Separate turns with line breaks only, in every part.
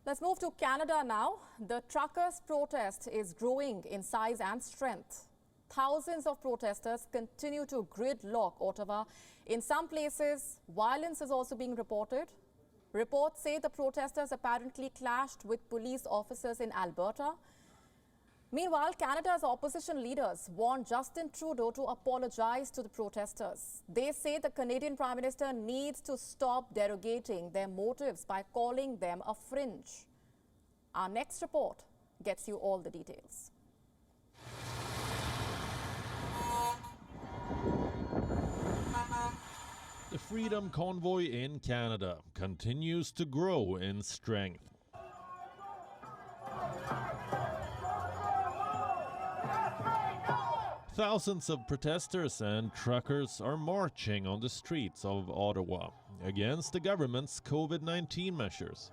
Let's move to Canada now. The truckers' protest is growing in size and strength. Thousands of protesters continue to gridlock Ottawa. In some places, violence is also being reported. Reports say the protesters apparently clashed with police officers in Alberta. Meanwhile, Canada's opposition leaders want Justin Trudeau to apologize to the protesters. They say the Canadian Prime Minister needs to stop derogating their motives by calling them a fringe. Our next report gets you all the details.
The Freedom Convoy in Canada continues to grow in strength. Thousands of protesters and truckers are marching on the streets of Ottawa against the government's COVID-19 measures.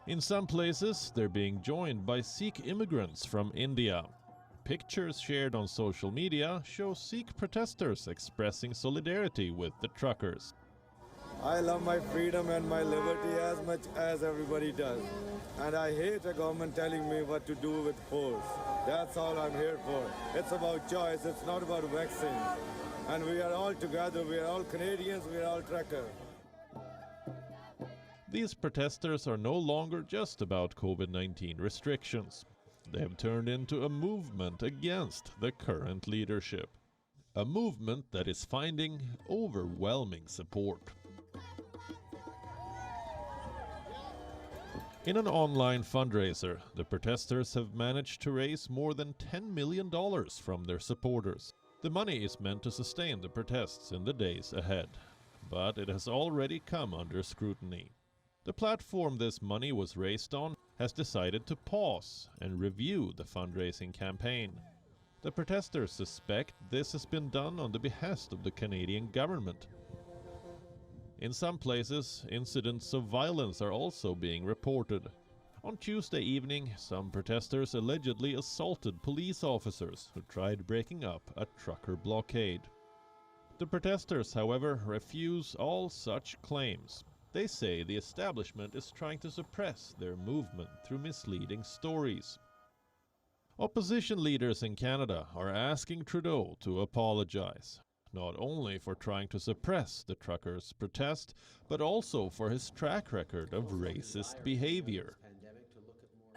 In some places, they're being joined by Sikh immigrants from India. Pictures shared on social media show Sikh protesters expressing solidarity with the truckers.
I love my freedom and my liberty as much as everybody does. And I hate a government telling me what to do with force. That's all I'm here for. It's about choice, it's not about vaccines. And we are all together, we are all Canadians, we are all truckers.
These protesters are no longer just about COVID-19 restrictions. They have turned into a movement against the current leadership. A movement that is finding overwhelming support. In an online fundraiser, the protesters have managed to raise more than $10 million from their supporters. The money is meant to sustain the protests in the days ahead, but it has already come under scrutiny. The platform this money was raised on has decided to pause and review the fundraising campaign. The protesters suspect this has been done on the behest of the Canadian government. In some places, incidents of violence are also being reported. On Tuesday evening, some protesters allegedly assaulted police officers who tried breaking up a trucker blockade. The protesters, however, refuse all such claims. They say the establishment is trying to suppress their movement through misleading stories. Opposition leaders in Canada are asking Trudeau to apologize, not only for trying to suppress the truckers' protest, but also for his track record of racist behavior.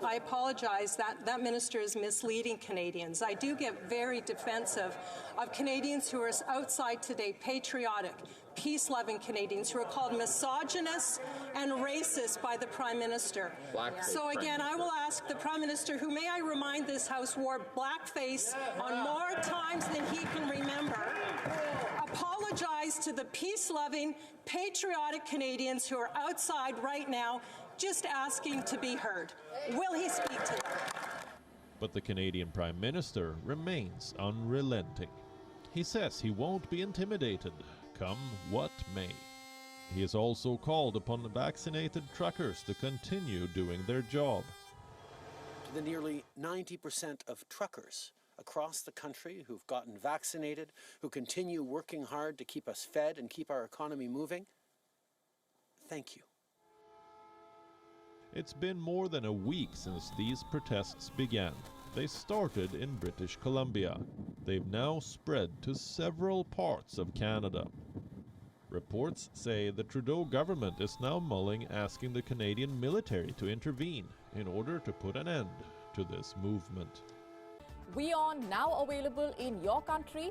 I apologize that minister is misleading Canadians. I do get very defensive of Canadians who are outside today, patriotic, peace-loving Canadians who are called misogynist and racist by the Prime Minister. So again, I will ask the Prime Minister, who may I remind this House wore blackface on more times than he can remember, apologize to the peace-loving, patriotic Canadians who are outside right now just asking to be heard. Will he speak to them?
But the Canadian Prime Minister remains unrelenting. He says he won't be intimidated, come what may. He has also called upon the vaccinated truckers to continue doing their job.
To the nearly 90% of truckers across the country who've gotten vaccinated, who continue working hard to keep us fed and keep our economy moving, thank you.
It's been more than a week since these protests began. They started in British Columbia. They've now spread to several parts of Canada. Reports say the Trudeau government is now mulling asking the Canadian military to intervene in order to put an end to this movement.
We are now available in your country.